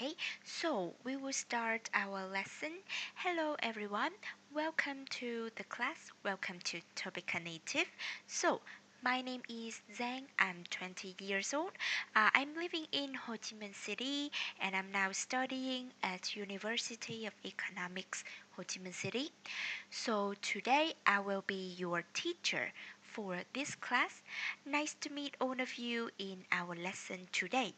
Okay, so we will start our lesson. Hello, everyone. Welcome to the class. Welcome to Topica Native. So, my name is Giang. I'm 20 years old. I'm living in Ho Chi Minh City, and I'm now studying at University of Economics, Ho Chi Minh City. So today I will be your teacher for this class. Nice to meet all of you in our lesson today.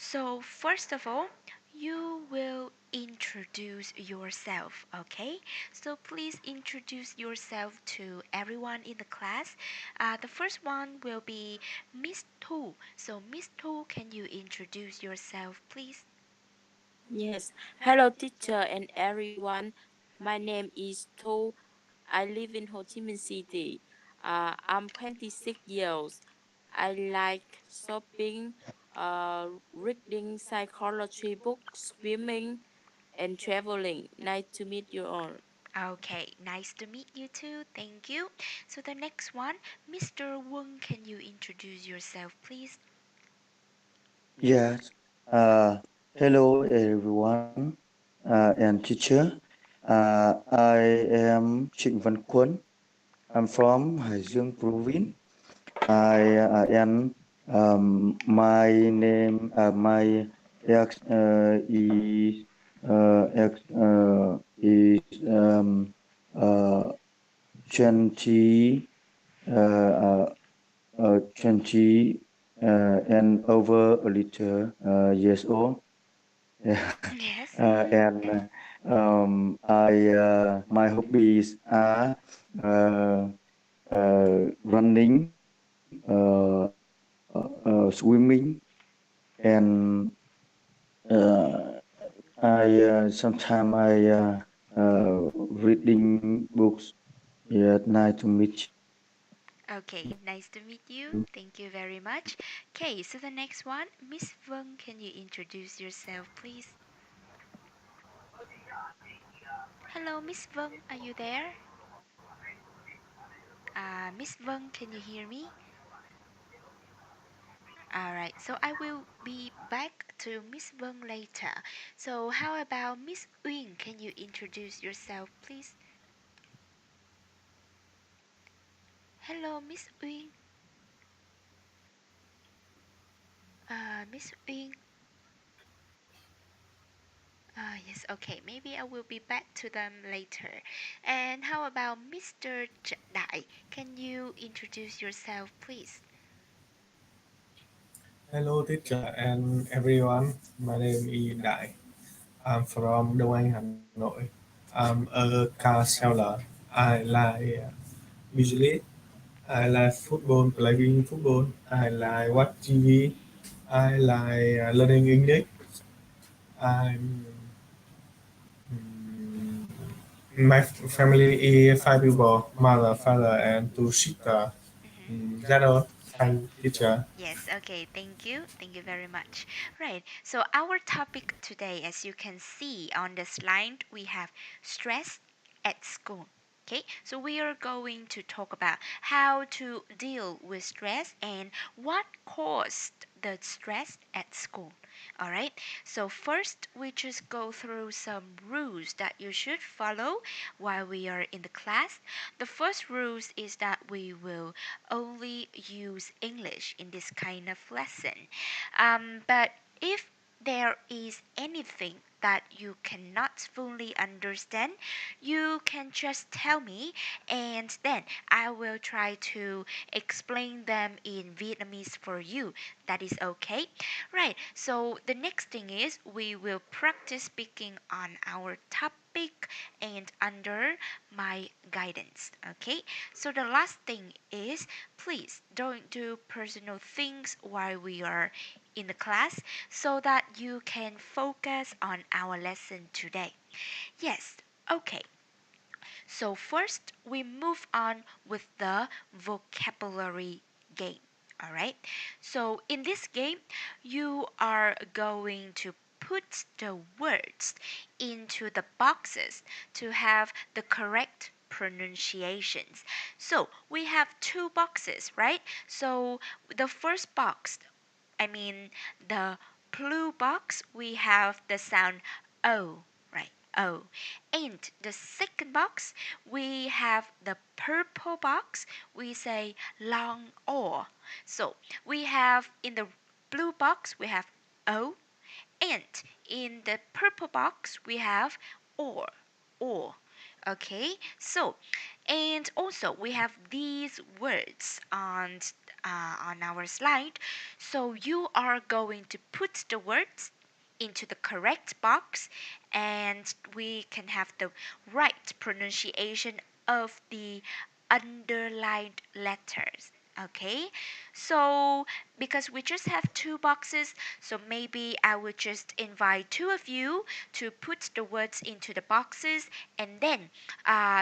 So, first of all, you will introduce yourself, okay? So, please introduce yourself to everyone in the class. The first one will be Miss Tu. So, Miss Tu, can you introduce yourself, please? Yes. Hello, teacher and everyone. My name is To. I live in Ho Chi Minh City. I'm 26 years. I like shopping, reading psychology books, swimming, and traveling. Nice to meet you all. Okay, nice to meet you too. Thank you. So, the next one, Mr. Wong, can you introduce yourself, please? Yes. Uh, Hello, everyone, and teacher. I am Trịnh Văn Quân. I'm from Hải Dương province. And my name, my ex is 20, uh, uh, 20 and over a little years old. Yeah. Yes. And my hobbies are running, swimming, and sometimes reading books. Yeah, nice to meet you. Okay, nice to meet you. Thank you very much. Okay, so the next one, Miss Vâng, can you introduce yourself, please? Hello, Miss Vâng, are you there? Miss Vâng, can you hear me? Alright, so I will be back to Miss Vâng later. So, how about Miss Uyên? Can you introduce yourself, please? Hello, Miss Uyên. Miss Uyên. Yes, okay. Maybe I will be back to them later. And how about Mr. Dai? Can you introduce yourself, please? Hello teacher and everyone. My name is Đại. I'm from Đông Anh, Hà Nội. I'm a car seller. I like music. I like football, playing football. I like watch TV. I like learning English. I'm mm, my family is five people: mother, father, and two sisters. Mm-hmm. That all. Thank teacher. Yes, okay, thank you. Thank you very much. Right, so our topic today, as you can see on the slide, we have stress at school. Okay, so we are going to talk about how to deal with stress and what caused the stress at school. All right, so first we just go through some rules that you should follow while we are in the class. The first rules is that we will only use English in this kind of lesson. But if there is anything that you cannot fully understand, you can just tell me, and then I will try to explain them in Vietnamese for you. That is okay. Right, so the next thing is we will practice speaking on our topic and under my guidance. Okay, so the last thing is please don't do personal things while we are in the class so that you can focus on our lesson today. Yes, okay. So, first, we move on with the vocabulary game. All right. So, in this game, you are going to put the words into the boxes to have the correct pronunciations. So, we have two boxes, right? So, the first box, I mean, the blue box, we have the sound O, right? O. And the second box, we have the purple box, we say long O. So we have in the blue box, we have O, and in the purple box, we have or. Okay, so and also we have these words on our slide. So you are going to put the words into the correct box, and we can have the right pronunciation of the underlined letters. Okay, so because we just have two boxes, so maybe I would just invite two of you to put the words into the boxes, and then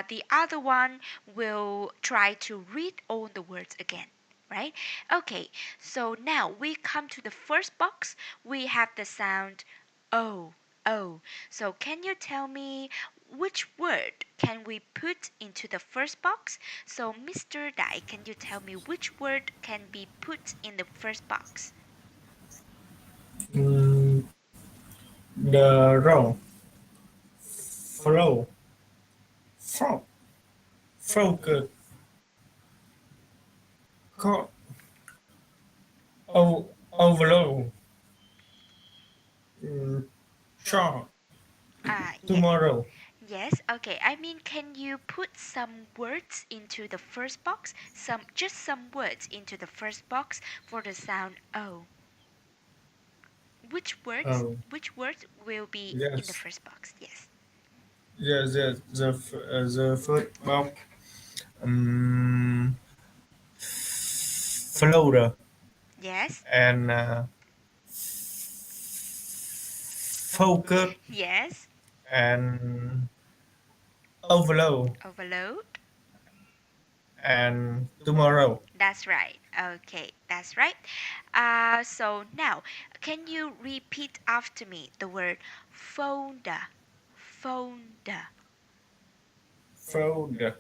the other one will try to read all the words again. Right? Okay, so now we come to the first box. We have the sound O. O. So can you tell me which word can we put into the first box? So Mr. Dai, can you tell me which word can be put in the first box? Mm, the row, flow, frog, focus, co- overload, mm, short, Yeah. tomorrow, Yes, okay. I mean, can you put some words into the first box? Just some words into the first box for the sound O. Which words? oh, Which words will be in the yes, first box? Yes. yes, yes, the first box, um, floater, Yes. and focus, Yes. and overload, Overload. and tomorrow. That's right. Okay, that's right. So now, can you repeat after me the word folder? Folder. Folder,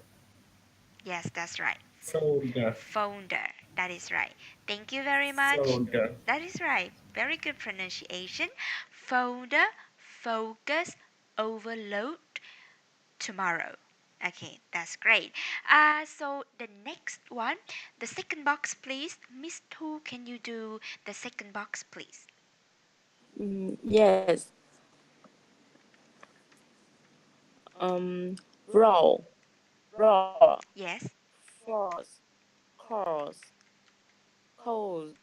Yes, that's right. folder, Folder. That is right. Thank you very much. folder. That is right. Very good pronunciation. Folder, focus, overload, tomorrow. Okay, that's great. So the next one, the second box, please. Miss Tu, can you do the second box, please? Yes. Um, roll, roll, Yes, force, cause,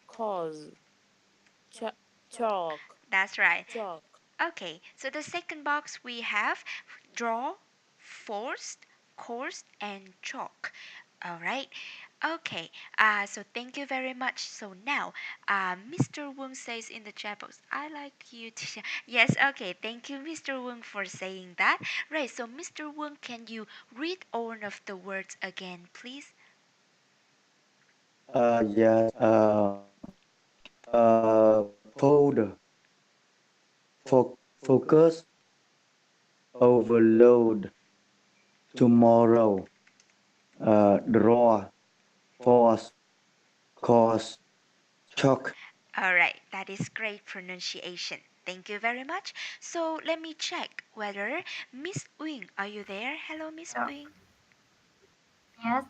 cause, chalk, that's right. chalk. Okay, so the second box we have draw, forced, course, and chalk. All right. Okay. So thank you very much. So now, Mr. Wong says in the chat box, I like you to share. Yes. Okay. Thank you, Mr. Wong, for saying that. Right. So, Mr. Wong, can you read all of the words again, please? Yes. Folder, focus, overload, tomorrow, draw, force, cause, chalk. All right. That is great pronunciation. Thank you very much. So let me check whether Miss Wing, are you there? Hello, Miss Yeah. Wing. Yes,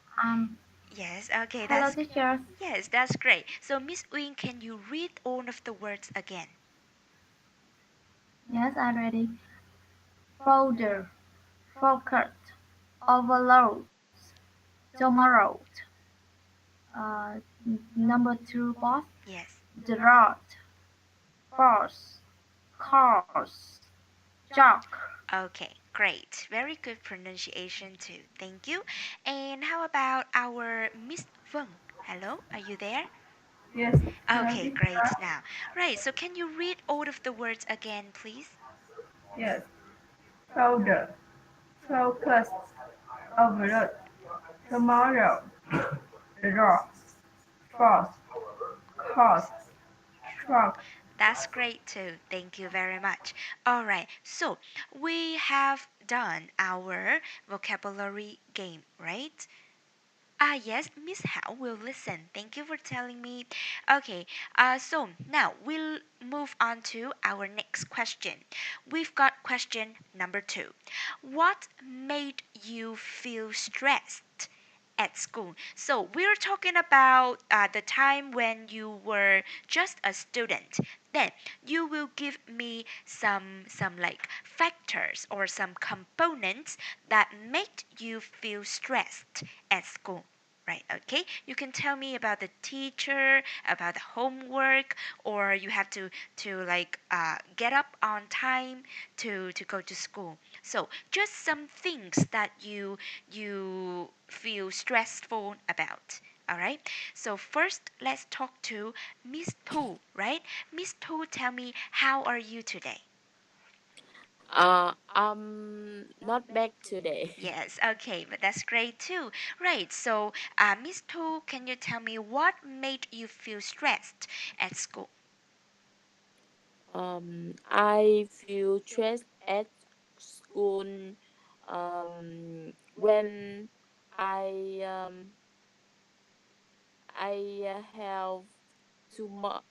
Yes, okay, hello teacher. that's great. So Miss Wing, can you read all of the words again? Yes, I'm ready. Folder, focus, overload, tomorrow. Uh, number two boss, Yes. drought, force, course, jock. Okay, great. Very good pronunciation too. Thank you. And how about our Miss Feng? Hello, are you there? Yes, hello Okay, great teacher. now. Right, so can you read all of the words again, please? Yes, folder, focus, overload, tomorrow, draw, force, course, truck. That's great too. Thank you very much. All right, so we have done our vocabulary game, right? Yes, Miss Hao will listen. Thank you for telling me. Okay, so now we'll move on to our next question. We've got question number two. What made you feel stressed at school? So we're talking about the time when you were just a student. Then you will give me some like factors or some components that made you feel stressed at school. Right, okay? You can tell me about the teacher, about the homework, or you have to like get up on time to go to school. So just some things that you feel stressful about. All right. So first, let's talk to Miss Tu. Right, Miss Tu, tell me how are you today? I'm not back today. Yes, okay, but that's great too. Right, so Miss Tu, can you tell me what made you feel stressed at school? I feel stressed at school when I have too much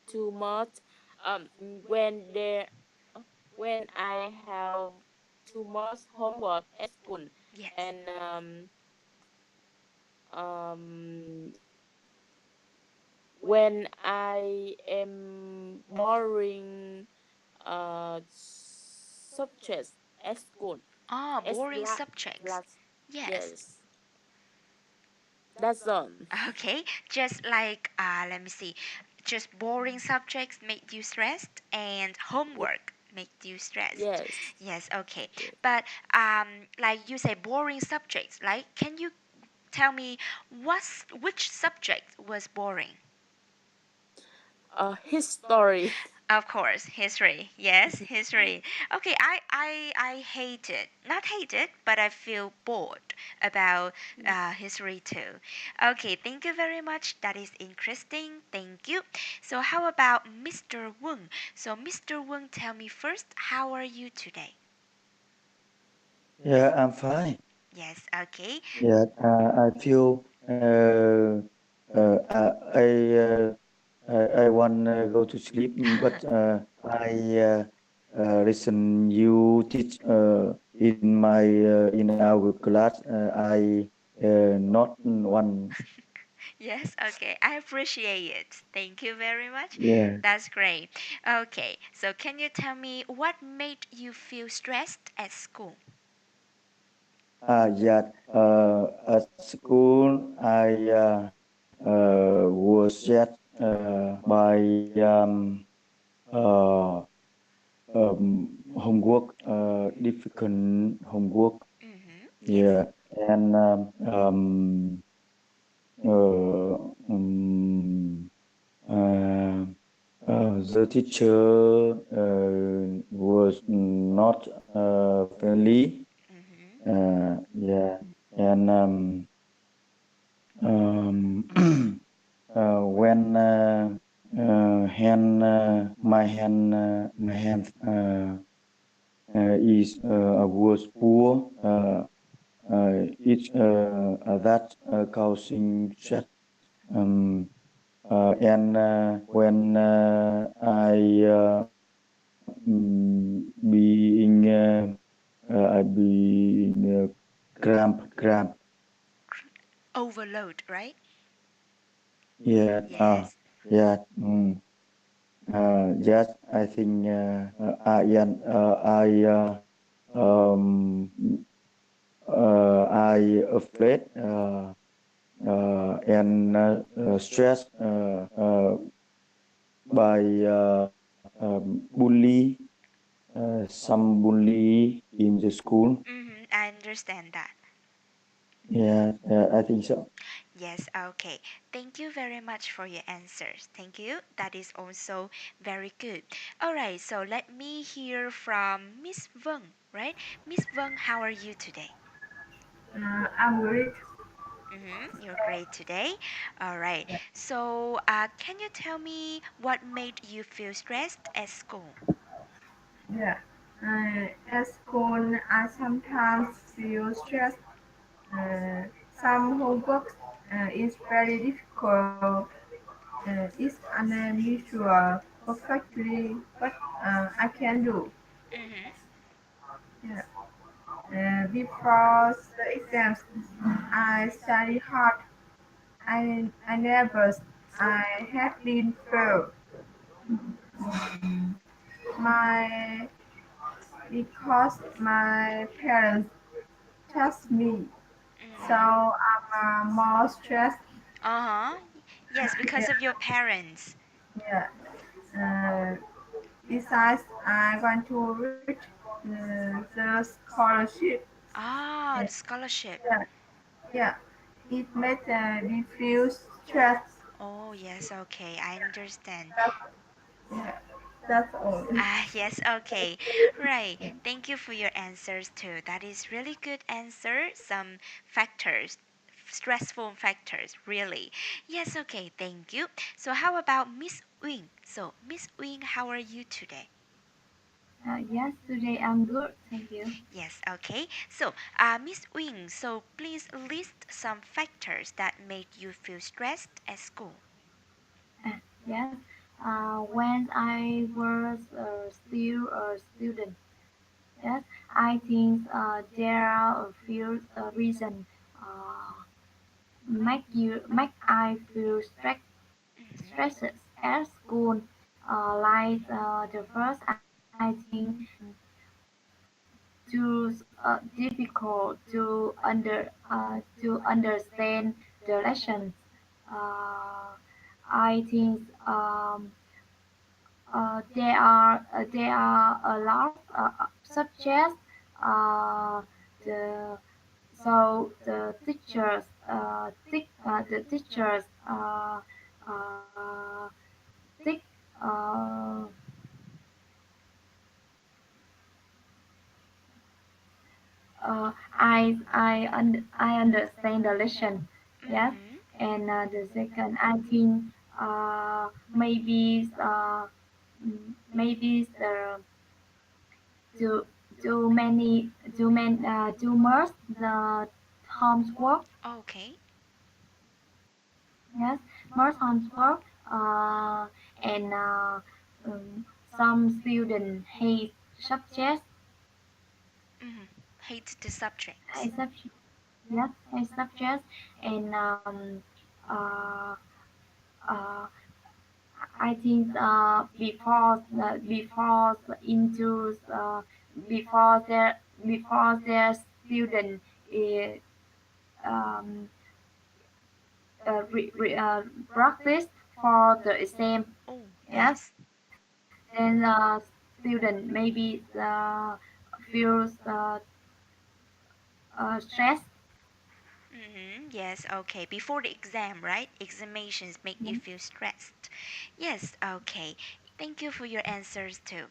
too much when there when I have too much homework at school Yes. and um when I am boring subjects at school. Oh, It's boring subjects. last Yes. yes, that's all. Okay, just like let me see, just boring subjects make you stressed, and Ye- homework make you stressed. yes. Yes, okay. Yes. But like you say, boring subjects. Like, can you tell me which subject was boring? History. Of course, history. Yes, history. Okay, I hate it. Not hate it, but I feel bored about history too. Okay, thank you very much. That is interesting. Thank you. So how about Mr. Wong? So Mr. Wong, tell me first, how are you today? Yeah, I'm fine. Yes, okay. Yeah, I feel I want to go to sleep, but I listen you teach in our class. I not one. Yes, okay. I appreciate it. Thank you very much. Yeah. That's great. Okay, so can you tell me what made you feel stressed at school? Yeah. At school, I was yet by uh, homework, difficult homework. Mm-hmm. Yes. Yeah, and uh, um, uh, the teacher was not friendly. Mm-hmm. Yeah, and um, when my hand is was poor. It's that causing stress. Um, and when I being I being cramp. Overload, right? Yeah. Yes. Yeah. Yes, I think yeah, um, I afraid and stressed by bully, some bully in the school. Mm-hmm. I understand that. Yeah, I think so. Yes, okay. Thank you very much for your answers. Thank you. That is also very good. All right, so let me hear from Miss Veng, right? Miss Veng, how are you today? I'm great. Mm-hmm. You're great today. All right. So, can you tell me what made you feel stressed at school? Yeah. At school, I sometimes feel stressed. some homework is very difficult. It's unusual perfectly what I can do. Mm-hmm. Yeah. Before the exams, I study hard. I never I had been failed. My because my parents trust me, so Mm-hmm. I'm more stressed. Uh-huh. Yes, Yeah, because of your parents. yeah. Uh, Besides, I want to reach the scholarship. Ah, Yeah, the scholarship. yeah, yeah. It makes me feel stressed. Oh, yes, okay, I understand. That, yeah, that's all. Ah, yes, okay. Right. Thank you for your answers too. That is really good answer. Some factors, stressful factors, really. Yes, okay, thank you. So how about Miss Wing? So, Miss Wing, how are you today? Yes, today I'm good, thank you. Yes, okay. So, Miss Wing, so please list some factors that made you feel stressed at school. Yes, when I was still a student, yes, I think there are a few reasons uh, make I feel Mm-hmm. stresses at school. The first, I think too difficult to understand the lessons. Uh, I think there are a lot of subjects. Uh, the the teachers the teachers uh, think uh, I understand the lesson. Yes, Mm-hmm. and the second I think maybe maybe the too too much the homework. Okay. Yes, more homework. And um, some students hate subjects. Mm-hmm. Hate the subjects. Hate subjects. Yes, hate subjects. And uh, uh, I think before their student is um, practice for the exam. Oh, Yes, yes. then student maybe feels stress. Mm-hmm. Yes, okay. Before the exam, right? Examinations make you feel stressed. Yes, okay. Thank you for your answers too.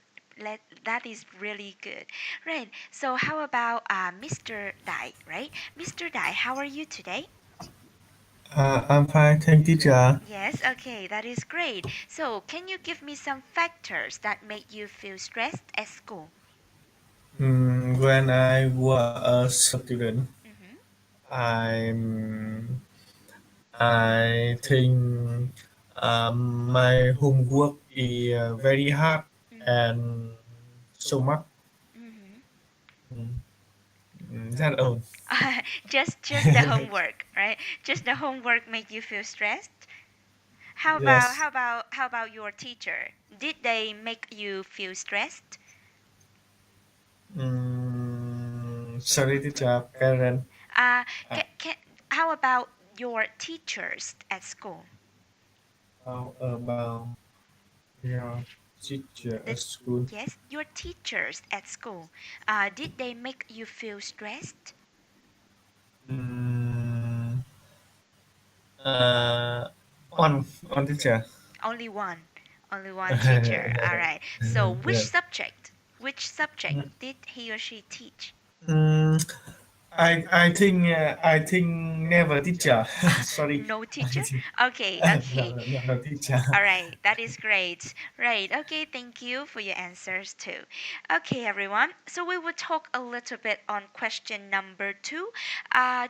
That is really good. Right. So how about Mr. Dai, right? Mr. Dai, how are you today? I'm fine, thank teacher. Yes, okay, that is great. So, can you give me some factors that make you feel stressed at school? When I was a student, Mm-hmm. I'm I think my homework is very hard Mm-hmm. and so much. Mm-hmm. Mm, That all. Just the homework, right? Just the homework make you feel stressed. Yes. How about your teacher? Did they make you feel stressed? Sorry, teacher, parent. Uh, Uh, how about your teachers at school? how about your teacher The, at school? yes, your teachers at school. Did they make you feel stressed? Mm, uh, on teacher. Only one. Only one teacher. All right. So Yes. which subject did he or she teach? Mm, I think never teacher. Sorry. No I teacher? think Okay, no, okay. no teacher. All right, that is great. Right, okay, thank you for your answers too. Okay, everyone, so we will talk a little bit on question number two.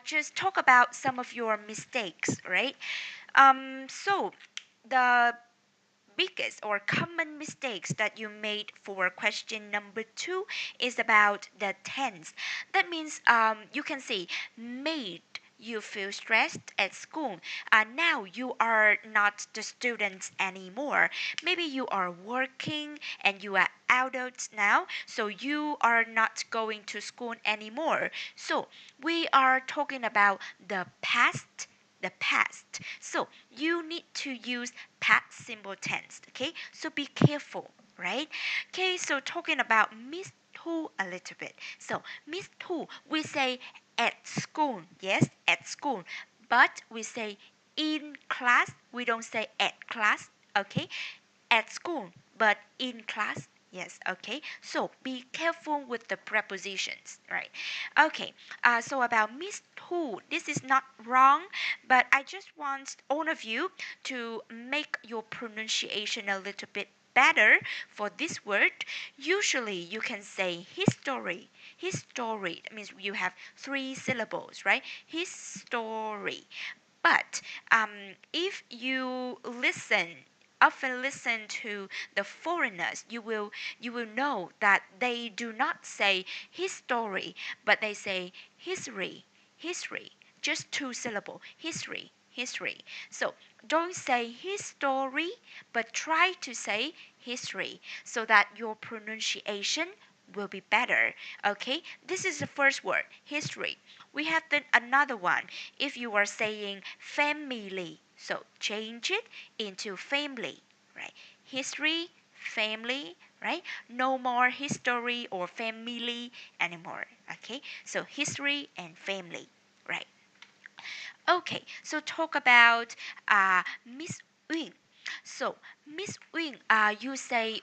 Just talk about some of your mistakes, right? So the biggest or common mistakes that you made for question number two is about the tense. That means you can say made you feel stressed at school. Now you are not the students anymore. Maybe you are working and you are adults now, so you are not going to school anymore. So we are talking about the past. So you need to use past simple tense. Okay, so be careful, right? Okay, so talking about Miss Two a little bit. So Miss Two, we say at school, yes, at school, but we say in class. We don't say at class. Okay, at school, but in class. Yes, okay. So be careful with the prepositions, right? Okay, so about Miss Two, this is not wrong, but I just want all of you to make your pronunciation a little bit better for this word. Usually you can say history. History, that means you have three syllables, right? History. But if you often listen to the foreigners, you will know that they do not say history, but they say history, history, just two syllable, history, history. So don't say history, but try to say history so that your pronunciation will be better. Okay, this is the first word, history. We have then another one. If you are saying family, so change it into family, right? History, family, right? No more history or family anymore. Okay, so history and family, right? Okay, so talk about Miss Wing. So Miss Wing, you say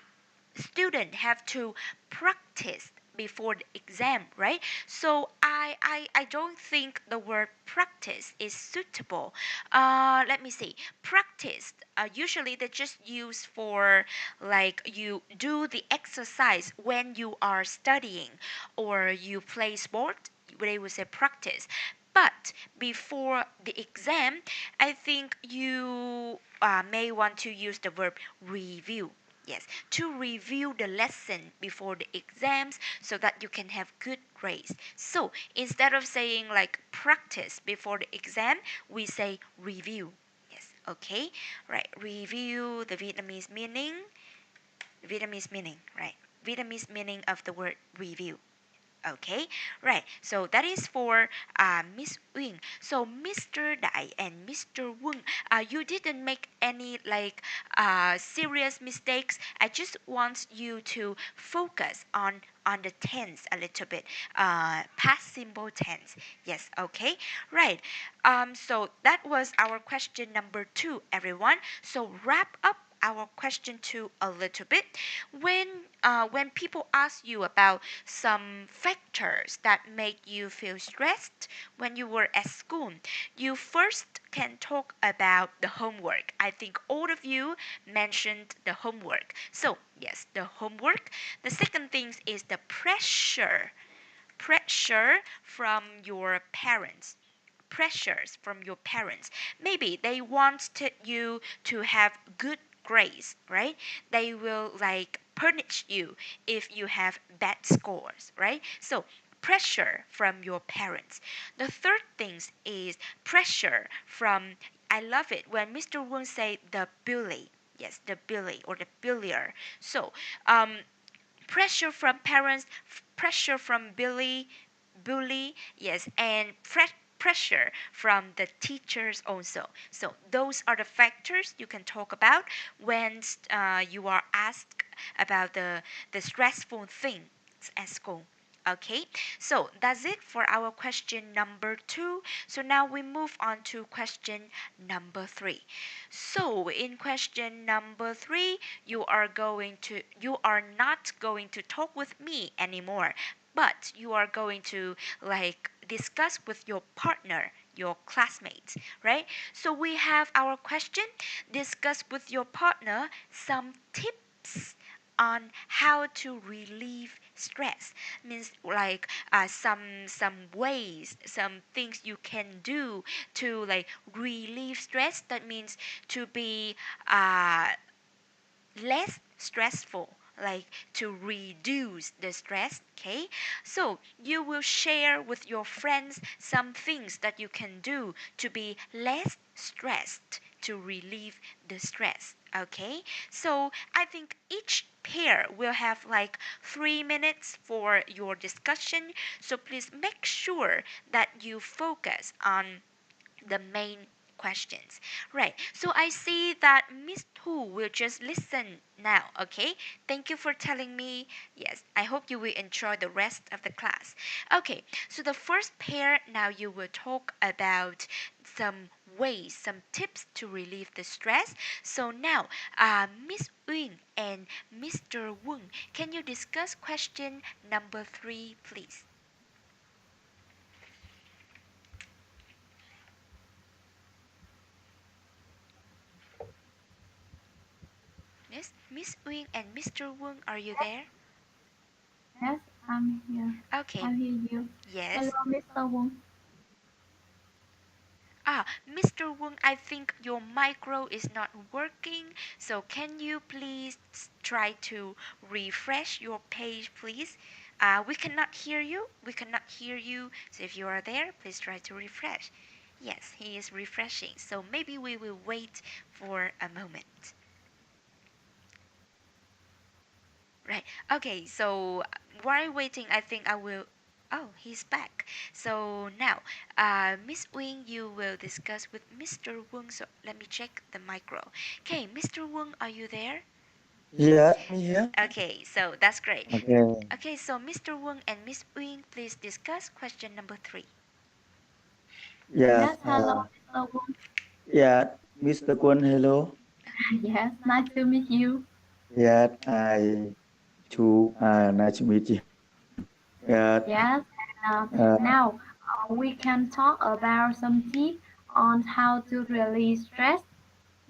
student have to practice before the exam, right? So I don't think the word practice is suitable. Let me see. Practice, usually they just use for like you do the exercise when you are studying or you play sport. They would say practice. But before the exam, I think you may want to use the verb review. Yes, to review the lesson before the exams so that you can have good grades. So instead of saying like practice before the exam, we say review. Yes, okay, right. Review the Vietnamese meaning, right? Vietnamese meaning of the word review. Okay, right. So that is for Miss Wing. So Mr. Dai and Mr. Wung, you didn't make any like serious mistakes. I just want you to focus on the tense a little bit. Past simple tense. Yes. Okay. Right. So that was our question number two, everyone. So wrap up our question two a little bit. When people ask you about some factors that make you feel stressed when you were at school, you first can talk about the homework. I think all of you mentioned the homework. So yes, the homework. The second thing is the pressure from your parents. Pressures from your parents. Maybe they wanted you to have good grades, right? They will like punish you if you have bad scores, right? So pressure from your parents. The third thing is pressure from, I love it when Mr. Wong say the bully. Yes, the bully or the bullier. So pressure from parents, pressure from bully, yes, and pressure from the teachers also. So those are the factors you can talk about when you are asked about the stressful things at school. Okay, so that's it for our question number two. So now we move on to question number three. So in question number three, you are not going to talk with me anymore, but you are going to like discuss with your partner, your classmates, right? So we have our question: discuss with your partner some tips on how to relieve stress. Means like some ways, some things you can do to like relieve stress. That means to be uh, less stressful, like to reduce the stress. Okay, so you will share with your friends some things that you can do to be less stressed, to relieve the stress. Okay, so I think each pair will have like 3 minutes for your discussion, so please make sure that you focus on the main questions. Right. So I see that Miss Tu will just listen now. Okay. Thank you for telling me. Yes. I hope you will enjoy the rest of the class. Okay. So the first pair now you will talk about some ways, some tips to relieve the stress. So now, Miss Uyên and Mr. Wung, can you discuss question number 3, please? Yes, Miss Uyên and Mr. Wung, are you there? Yes, I'm here. Okay, I hear you. Hello, yes. Mr. Wong. Mr. Wung, I think your micro is not working, so can you please try to refresh your page, please? We cannot hear you. We cannot hear you. So if you are there, please try to refresh. Yes, he is refreshing. So maybe we will wait for a moment. Right. Okay, so while waiting, I think I will. Oh, he's back. So now, Miss Wing, you will discuss with Mr. Wung. So let me check the micro. Okay, Mr. Wung, are you there? Yeah, me here. Okay, so that's great. Okay. Okay, so Mr. Wung and Miss Wing, please discuss question number 3. Yes. Yes, hello, Mr. Wong. Yeah, Mr. Quân, hello. Yes, nice to meet you. Yeah, I too. Nice to meet you. Yeah. Yes, Uh, now we can talk about some tips on how to release stress.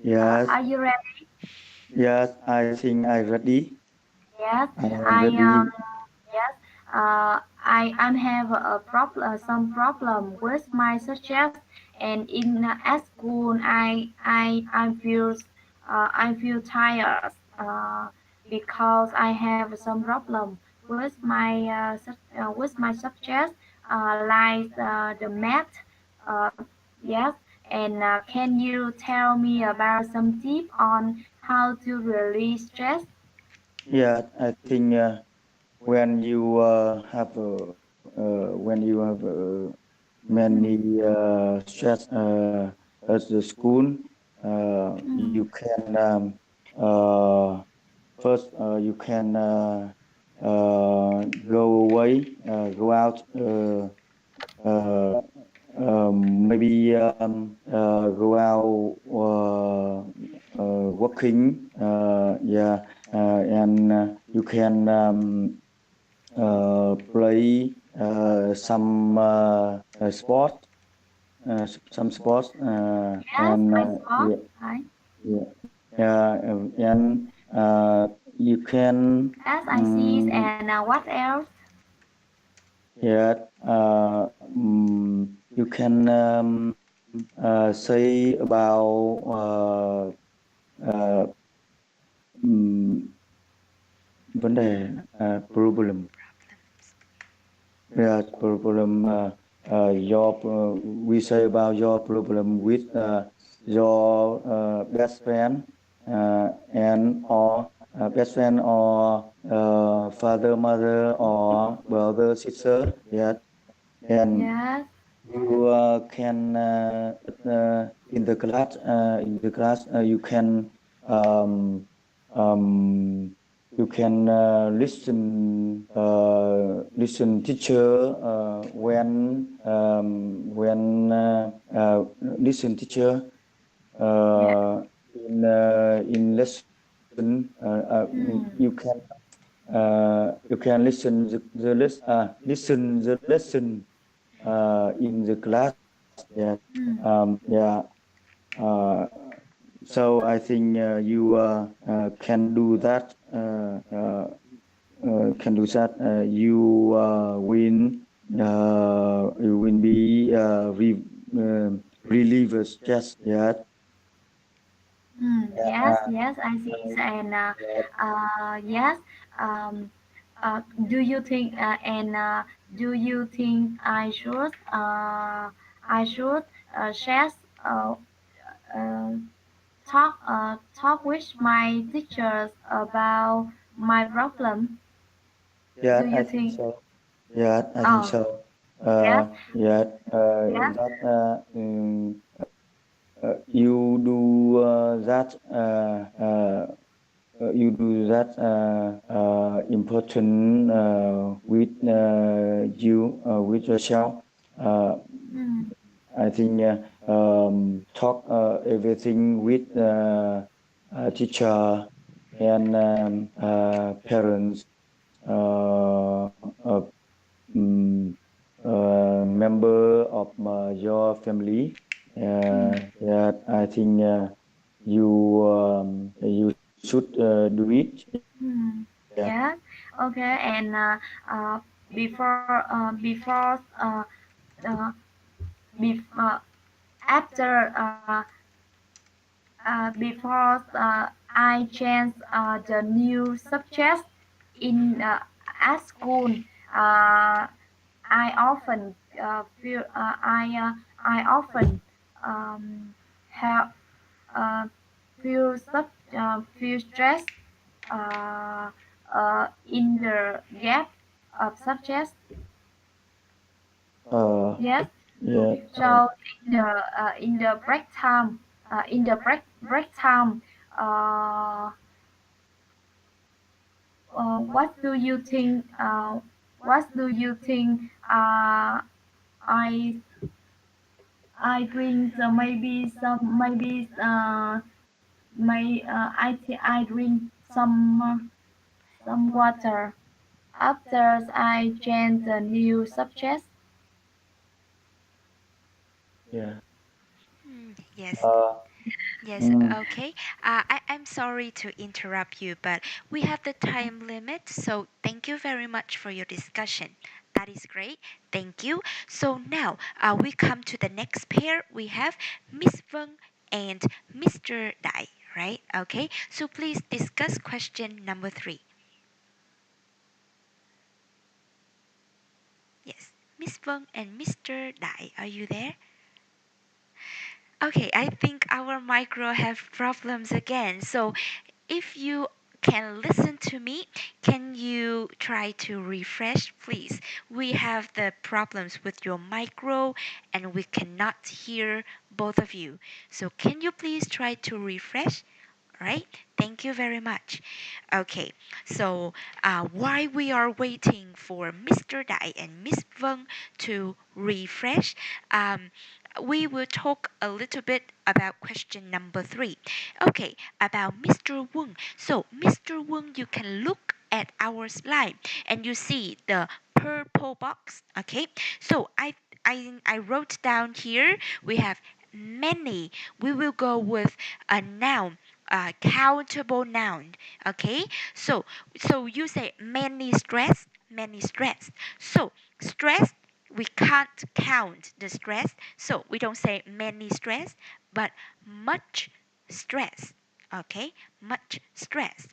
yes. Are you ready? Yes. I think I ready. Yes, I am I ready. yes, I have a problem, some problem with my subject, and in at school I feel tired because I have some problem with my subject like the math. Uh, yes, and can you tell me about some tip on how to release stress? Yeah, I think when you when you have many stress at the school, you Mm. can first you can go away, go out, maybe go out working, yeah, and you can play some sport, some sports, Yes, and I spot. yeah, Right. yeah, yeah, and you can Yes, I see. um, And what else? yeah, you can say about uh, um, vấn đề problem. Yeah, problem. We say about your problem with your best friend and or best friend or father, mother or brother, sister. Yeah, and Yes, you can in the class um, you can listen teacher listen teacher yes. in lesson you can you can listen listen the lesson in the class. Yeah, yeah. Uh, so I think you can do that. Can do that. You will be relieve stress. Yeah, Yes, yeah, yes, I see. And yes, um, do you think and do you think I should share uh, uh, talk with my teachers about my problem? yeah. Do I you think think? so. Yeah, I think Oh, so. yes, Yeah, yes. that you do you do that important with you with yourself. Uh, Mm, I think talk everything with teacher and parents, mm, member of your family. mm, Yeah, I think you should do it. mm. Yeah, Yes. Okay. And before uh, before after before I change the new subject in at school. Uh, I often I often um, have uh, feel stressed in the gap of subjects. uh, Yes. yeah, So in the break time, break time, uh, what do you think? What do you think? I I drink I drink some water after I change the new subject. yeah. Yes. Uh, Yes, mm, okay. I'm sorry to interrupt you, but we have the time limit, so thank you very much for your discussion. That is great. Thank you. So now we come to the next pair. We have Miss Vâng and Mr. Dai, right? Okay, so please discuss question number three. Yes, Miss Vâng and Mr. Dai, are you there? Okay, I think our micro have problems again. So if you can listen to me, can you try to refresh, please? We have the problems with your micro and we cannot hear both of you. So can you please try to refresh? Right? Thank you very much. Okay, so while we are waiting for Mr. Dai and Miss Vâng to refresh, um, we will talk a little bit about question number three. Okay, about Mr. Wong. So, Mr. Wong, you can look at our slide and you see the purple box. Okay, so I wrote down here we have many. We will go with a noun, a countable noun. Okay, so you say many stress. So stress, we can't count the stress, so we don't say many stress, but much stress. Okay, much stress.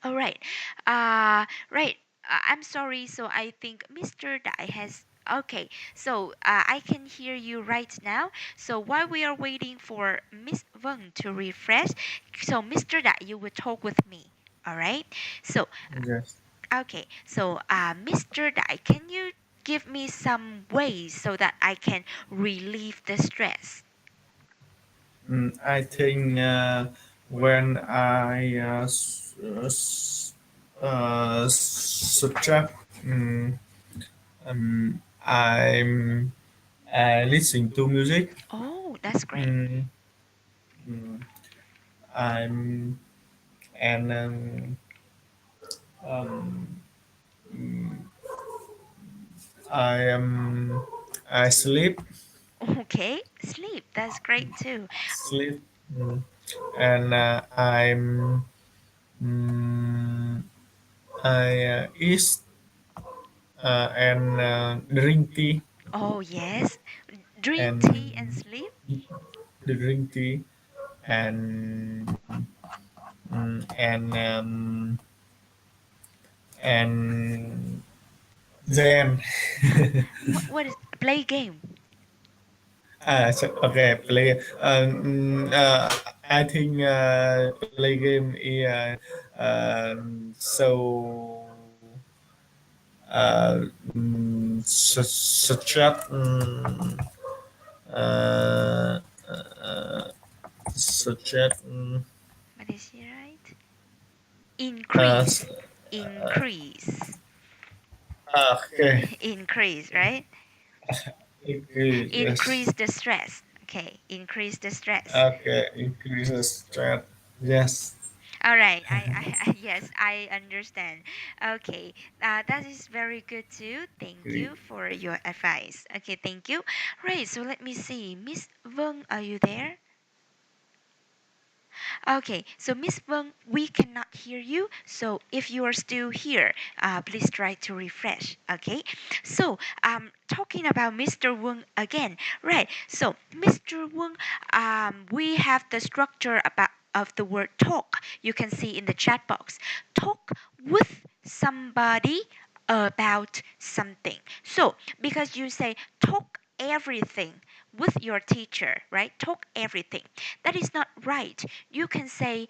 All right. Right. I'm sorry. So I think Mr. Dai has. Okay. So I can hear you right now. So while we are waiting for Miss Veng to refresh, so Mr. Dai, you will talk with me. All right. So Yes. okay. So Mr. Dai, can you give me some ways so that I can relieve the stress? I think when I strap, um, I'm listening to music. Oh, that's great. Mm, mm, I'm and Um, I am. I sleep. Okay, sleep. That's great too. Sleep. Mm. And I'm. Mm, I eat and drink tea Oh, yes. Drink tea and and sleep. drink tea and and then What is play game? so, okay, play. I think play game is so such a uh, such a What is it, right? uh, Increase. Increase. okay. Increase, right? Increase, Increase yes. the stress. Okay, increase the stress. Okay, increases strength. Yes. All right, yes, I understand. Okay, that is very good too. Thank Agree. you for your advice. Okay, thank you. Right, so let me see. Miss Vâng, are you there? Okay, so Miss Vâng, we cannot hear you. So if you are still here, please try to refresh. Okay, so talking about Mr. Wang again, right? So Mr. Wang, we have the structure about of the word talk. You can see in the chat box. Talk with somebody about something. So because you say talk everything with your teacher, right? Talk everything. That is not right. You can say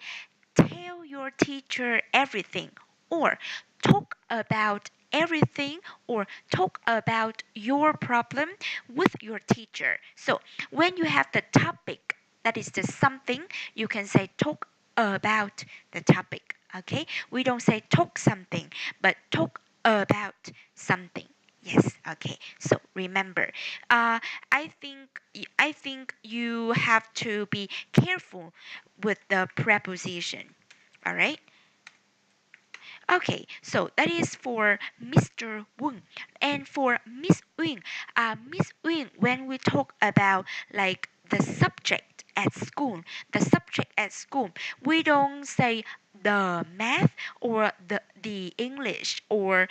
tell your teacher everything or talk about everything or talk about your problem with your teacher. So when you have the topic, that is the something, you can say talk about the topic. Okay, we don't say talk something but talk about something. Yes, okay, so remember, uh, I think you have to be careful with the preposition. All right. Okay, so that is for Mr. Wang. And for Miss Wing, Miss Wing, when we talk about like the subject at school, the subject at school, we don't say the math or the English or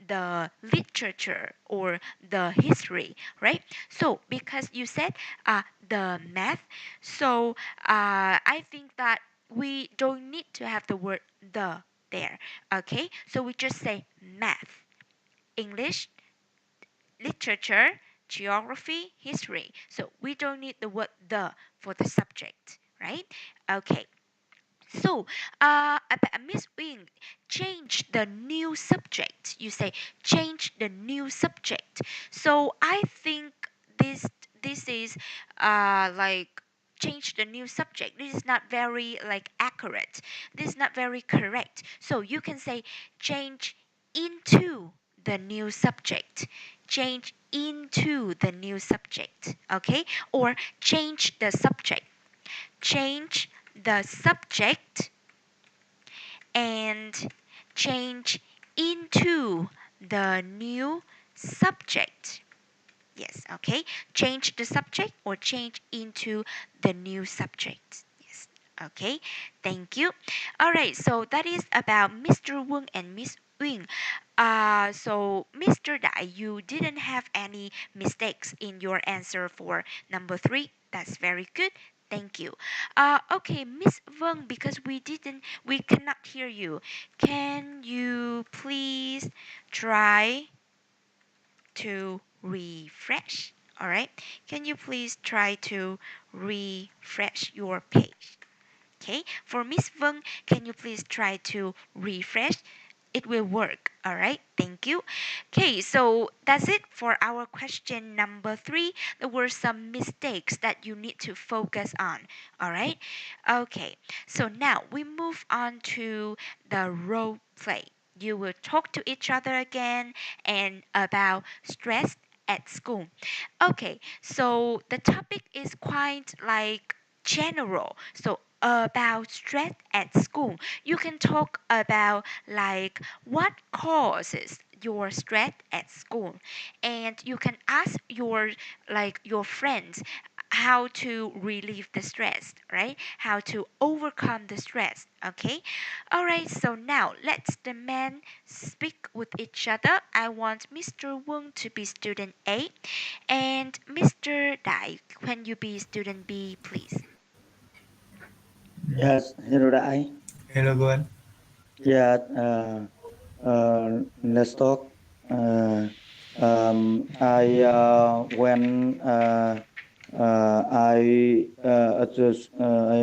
the literature or the history, right? So because you said the math, so I think that we don't need to have the word the there. Okay, so we just say math, English, literature, geography, history. So we don't need the word the for the subject, right? Okay. So, Miss Wing, change the new subject. You say change the new subject. So I think this this is like change the new subject. This is not very like accurate. This is not very correct. So you can say change into the new subject. Change into the new subject. Okay, or change the subject. Change the subject and change into the new subject. Yes, okay. Change the subject or change into the new subject. Yes, okay. Thank you. All right, so that is about Mr. Wang and Miss Wing. So Mr. Dai, you didn't have any mistakes in your answer for number three. That's very good. Thank you. Okay, Miss Veng, because we cannot hear you. Can you please try to refresh? All right. Can you please try to refresh your page? Okay. For Miss Veng, can you please try to refresh? It will work. All right. Thank you. Okay. So that's it for our question number three. There were some mistakes that you need to focus on. All right. Okay. So now we move on to the role play. You will talk to each other again and about stress at school. Okay, so the topic is quite like general. So about stress at school. You can talk about like what causes your stress at school, and you can ask your friends how to relieve the stress, right? How to overcome the stress. Okay. All right. So now let's the men speak with each other. I want Mr. Wung to be student A, and Mr. Dai, can you be student B, please? Yes, hello Đại. Hello, go on. Yeah, let's talk. When I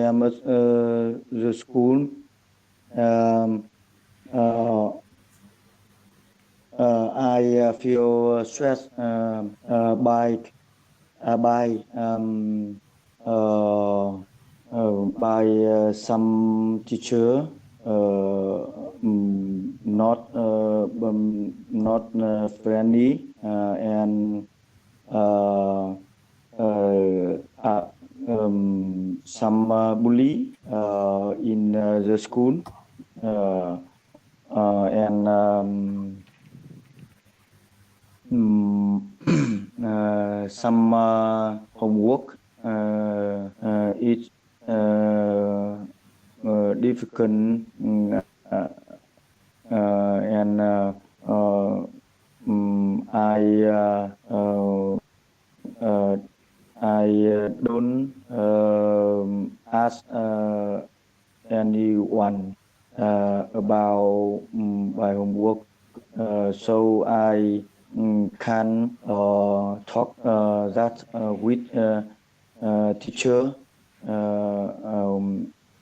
am at the school. Um, uh, I feel stressed uh, by some teacher not friendly and uh, some bully in the school uh, and some homework is difficult and don't ask anyone about my homework, so I can talk that with teacher,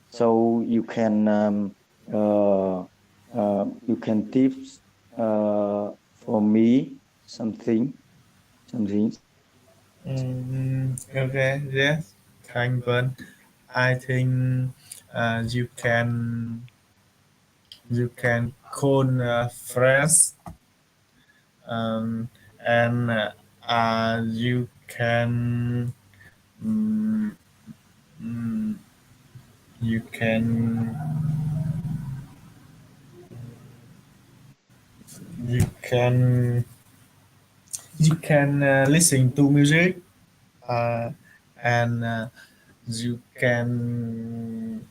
so uh, you can tips for me something. Okay, yes, thank you. I think you can call friends, um, and you can mm, mm, you can you can listen to music, uh, and you can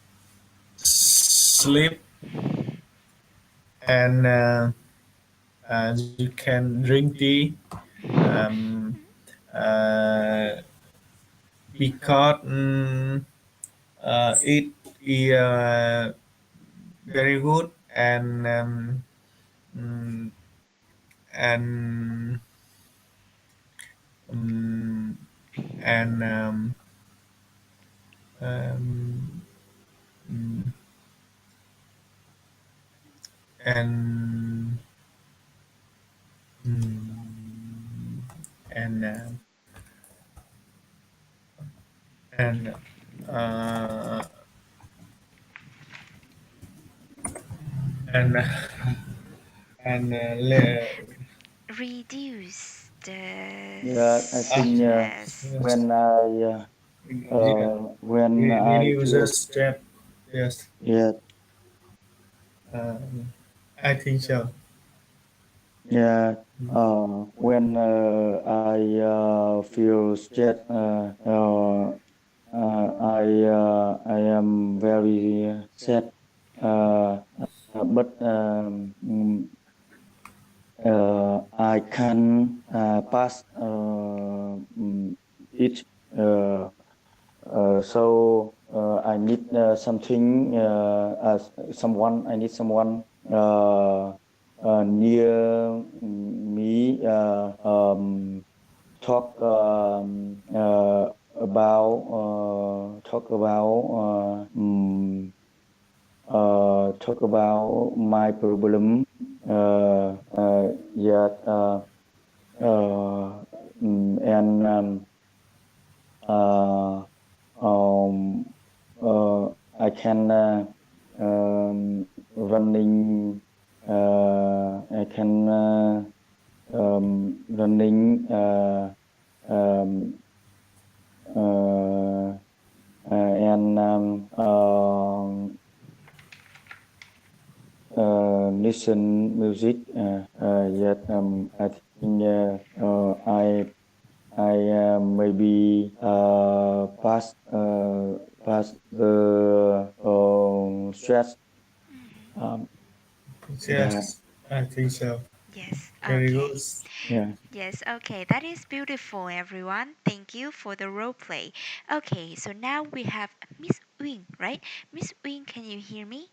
sleep, and you can drink tea, um, uh, because it is very good, and mm, and um, and um, mm, and mm, and and uh, and and Reduce the Yeah, I think stress. yes, when I reduce the feel step. Yes, yeah um, I think so. yeah when feel stressed I am very sad but I can pass it so I need something as someone I need someone near me talk talk about my problem yet and uh, um, I can running I can running um, and listen music. Yet I think I maybe pass the stress. Mhm. Um, that Yes, I think so. Yes, Very good. okay. yeah. Yes, okay. That is beautiful, everyone. Thank you for the role play. Okay, so now we have Miss Wing, right? Miss Wing, can you hear me?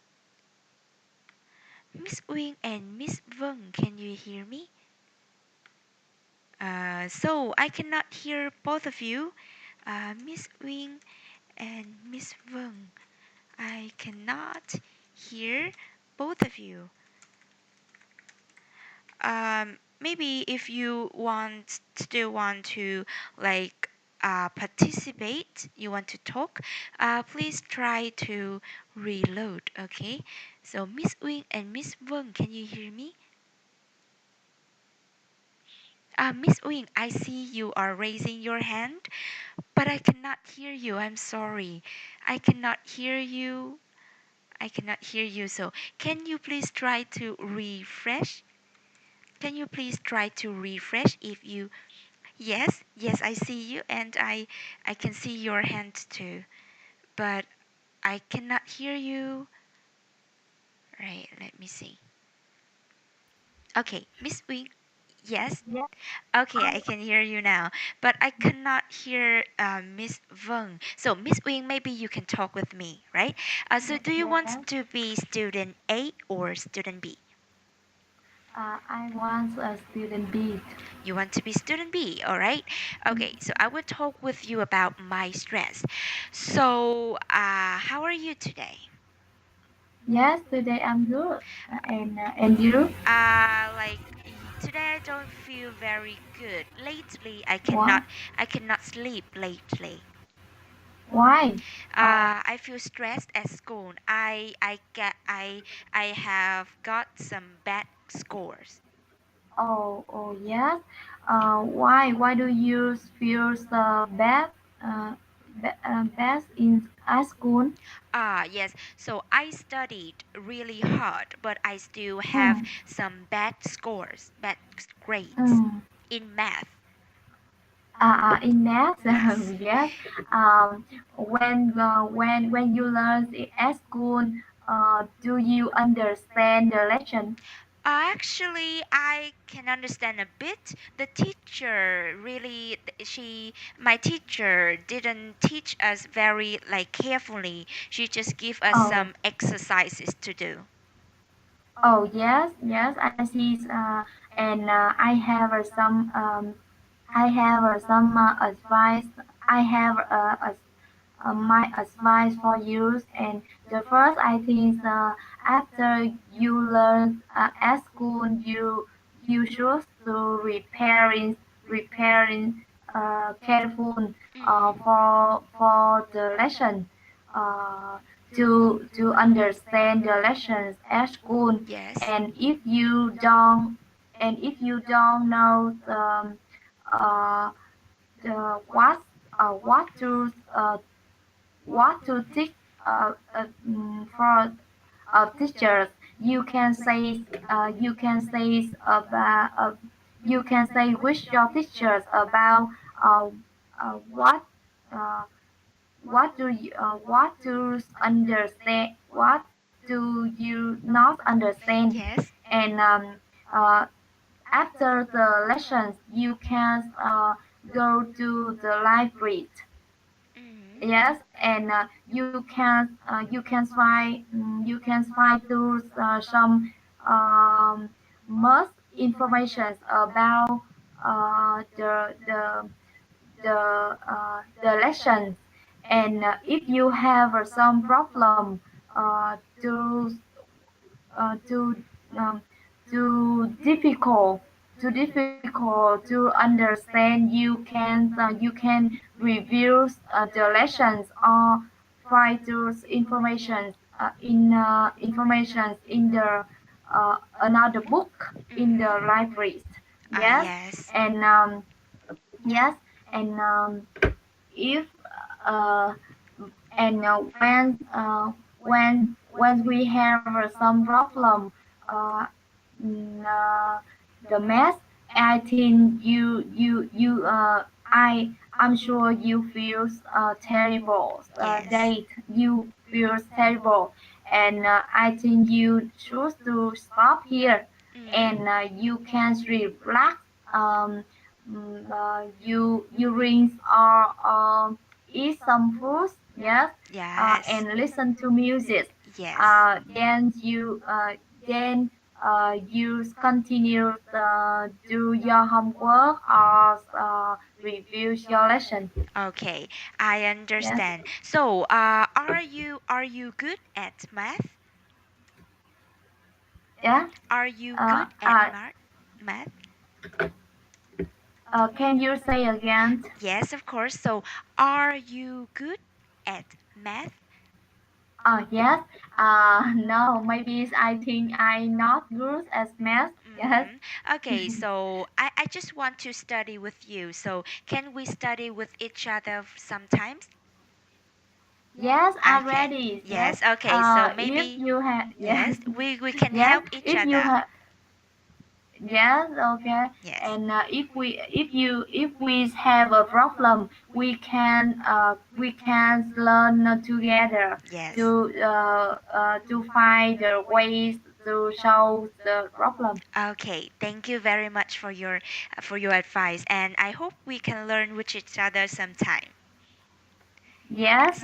Miss Wing and Miss Vâng, can you hear me? So I cannot hear both of you. Miss Wing and Miss Vâng, I cannot hear both of you. Maybe if you still want to like participate, you want to talk, please try to reload. Okay. So Miss Wing and Miss Vâng, can you hear me? Miss Wing, I see you are raising your hand, but I cannot hear you. I'm sorry. I cannot hear you. I cannot hear you. So can you please try to refresh? Can you please try to refresh if you Yes, yes, I see you and I can see your hand too. But I cannot hear you. Right, let me see. Okay, Miss Wing. Yes. Yes. Okay, I can hear you now. But I cannot hear Miss Vâng. So Miss Wing, maybe you can talk with me, right? So do you Yes. want to be student A or student B? I want a student B. You want to be student B, all right? Okay, so I will talk with you about my stress. So, how are you today? Yes, today I'm good. And you? Today I don't feel very good. Lately, Why? I cannot sleep lately. Why? I feel stressed at school. I have got some bad scores. Oh yes. Why do you feel so bad? Uh, bad in at school? Yes. So I studied really hard, but I still have Mm, some bad grades mm. in math. In math, Yes. yes. Um, when you learn it at school, do you understand the lesson? Actually, I can understand a bit. The teacher really, my teacher didn't teach us very like carefully. She just give us Oh, some exercises to do. oh yes, yes. I see. And I have some advice. I have my advice for you. And the first, I think, after you learn at school, you should to repairing careful Mhm. for the lesson. Uh, to understand the lessons at school, Yes. and if you don't know uh, what what to teach for teachers. You can say with your teachers about uh, what uh, what to understand, what do you not understand. Yes. And uh, after the lessons you can go to the library. Mhm. Yes, and you can find through some um, most information about the lessons. And if you have some problem to um, too difficult to understand, you can review the lessons or find those informations in the another book in the Mhm. library. Yes, Yes. and yes, and if uh, And when we have some problem, uh, mm, uh, the math, I think I'm sure you feel terrible. Yes. That you feel terrible, and I think you choose to stop here, Mm-hmm. and you can relax. Um, you rinse or eat some food, yes, Yes. and listen to music. Yes. Then you continue do your homework or review your lesson. Okay, I Yes, understand. So, are you good at math? yeah. Are you Uh, good at uh, math? can you say again? Yes, of course. So, are you good at math? Yes. No, maybe I think I'm not good at math. Yes. Okay, so I just want to study with you. So, can we study with each other sometimes? Yes, I'm Okay. ready. Yes. Yes, okay. So If maybe you have, yes, yes, we can yes. help each If you other. have, yes, okay. Yes. And if we have a problem, we can learn together Yes. to find the ways to solve the problem. Okay, thank you very much for your advice, and I hope we can learn with each other sometime. Yes. Yes.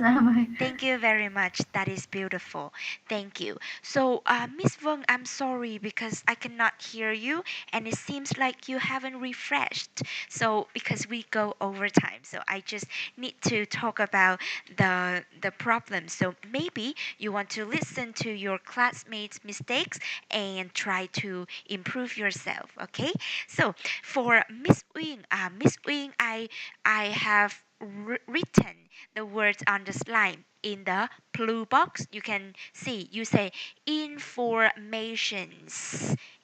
Thank you very much. That is beautiful. Thank you. So, Miss Vung, I'm sorry because I cannot hear you, and it seems like you haven't refreshed. So, because we go over time, so I just need to talk about the problem. So maybe you want to listen to your classmates' mistakes and try to improve yourself. Okay. So for Miss Uying, I have written the words on the slide in the blue box. You can see you say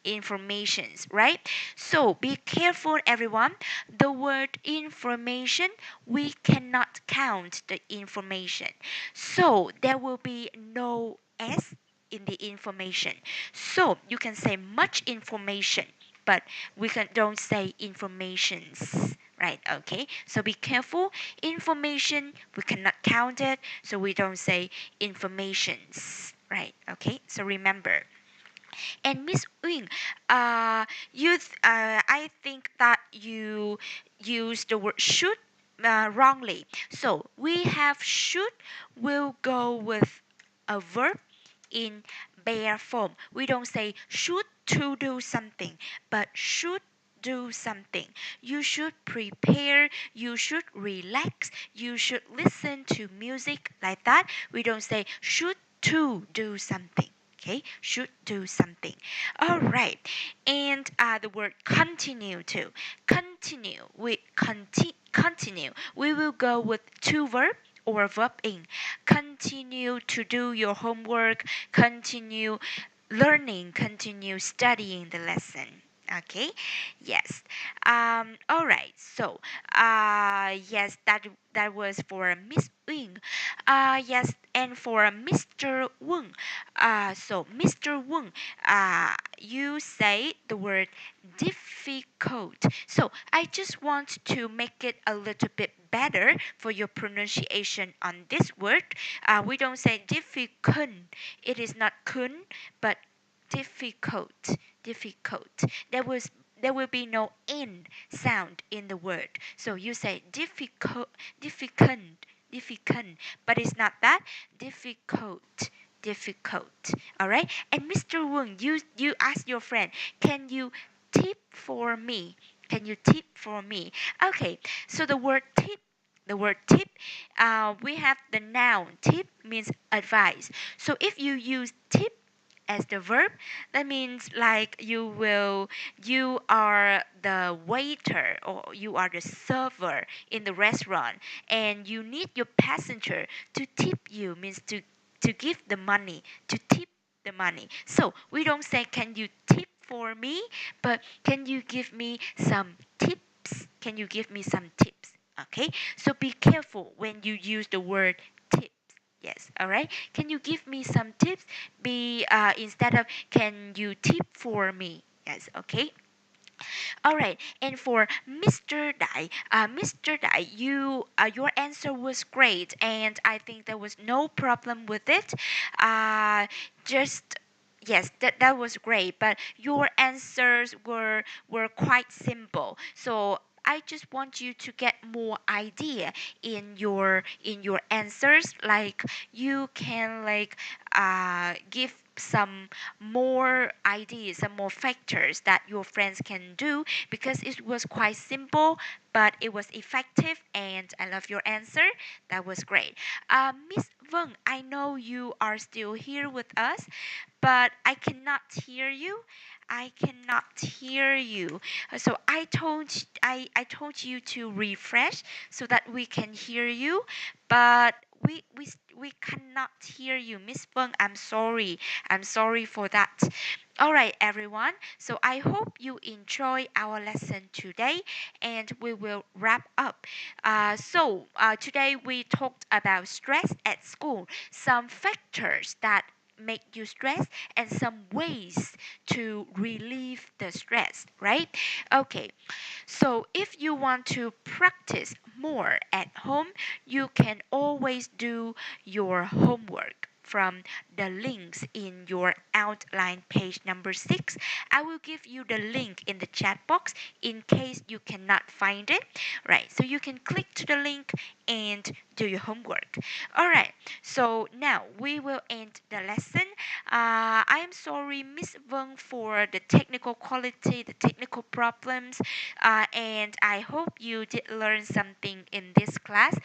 informations, right? So be careful, everyone. The word information, we cannot count the information, so there will be no s in the information. So you can say much information, but we can don't say informations, right? Okay, so be careful. Information, we cannot count it, so we don't say informations, right? Okay, so remember. And Miss Wing, I think that you use the word should wrongly. So we have should will go with a verb in bare form. We don't say should to do something, but should do something. You should prepare, you should relax, you should listen to music, like that. We don't say should to do something. Okay, should do something. All right, and the word continue too. Continue. We will go with two verb or verb in. Continue to do your homework. Continue learning. Continue studying the lesson. Okay, yes. All right. So, yes, that was for Miss Wing. Yes, and for Mr. Wong. So Mr. Wong, you say the word difficult. So I just want to make it a little bit better for your pronunciation on this word. We don't say difficult. It is not kun, but difficult. Difficult. There will be no n sound in the word. So you say difficult, but it's not that difficult. All right. And Mr. Wong, you ask your friend, can you tip for me? Can you tip for me? Okay. So the word tip, we have the noun tip means advice. So if you use tip as the verb, that means like you are the waiter or you are the server in the restaurant, and you need your passenger to tip you, means to give the money, to tip the money. So we don't say can you tip for me, but can you give me some tips? Can you give me some tips? Okay, so be careful when you use the word tips. Yes, all right. Can you give me some tips? Be instead of can you tip for me? Yes, okay. All right, and for Mr. Dai, your answer was great, and I think there was no problem with it. Just yes, that was great, but your answers were quite simple. So I just want you to get more idea in your answers. Like you can like give some more ideas, some more factors that your friends can do because it was quite simple, but it was effective, and I love your answer. That was great. Miss Vâng, I know you are still here with us, but I cannot hear you. I cannot hear you. So I told you to refresh so that we can hear you, but we cannot hear you, Miss Feng. I'm sorry. I'm sorry for that. All right, everyone. So I hope you enjoy our lesson today, and we will wrap up. Today we talked about stress at school, some factors that make you stress, and some ways to relieve the stress, right? Okay, so if you want to practice more at home, you can always do your homework from the links in your outline page number 6. I will give you the link in the chat box in case you cannot find it. Right, so you can click to the link and do your homework. All right, so now we will end the lesson. I am sorry, Miss Vâng, for the technical quality, the technical problems, and I hope you did learn something in this class.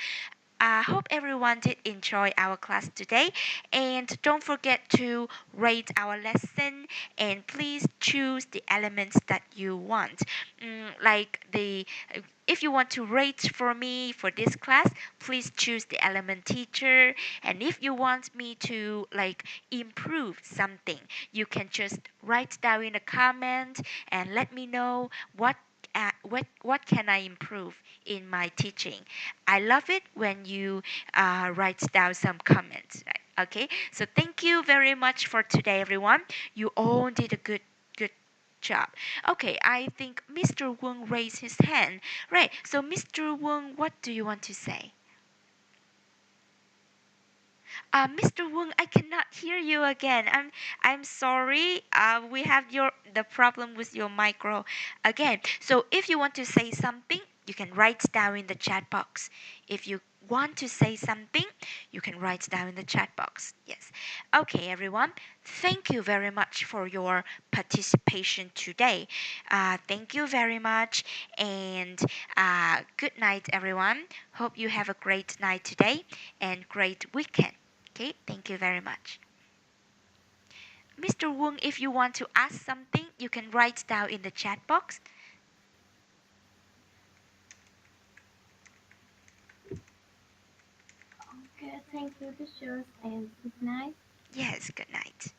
I hope everyone did enjoy our class today, and don't forget to rate our lesson, and please choose the elements that you want. Like the if you want to rate for me for this class, please choose the element teacher. And if you want me to like improve something, you can just write down in a comment and let me know what can I improve in my teaching. I love it when you write down some comments. Right? Okay, so thank you very much for today, everyone. You all did a good job. Okay, I think Mr. Wong raised his hand. Right. So Mr. Wong, what do you want to say? Mr. Wong, I cannot hear you again. I'm sorry. We have the problem with your micro again. So if you want to say something, you can write down in the chat box. If you want to say something, you can write down in the chat box. Yes. Okay, everyone. Thank you very much for your participation today. Thank you very much, and good night, everyone. Hope you have a great night today and great weekend. Okay, thank you very much. Mr. Wong, if you want to ask something, you can write down in the chat box. Okay, thank you, teachers, and good night. Yes, good night.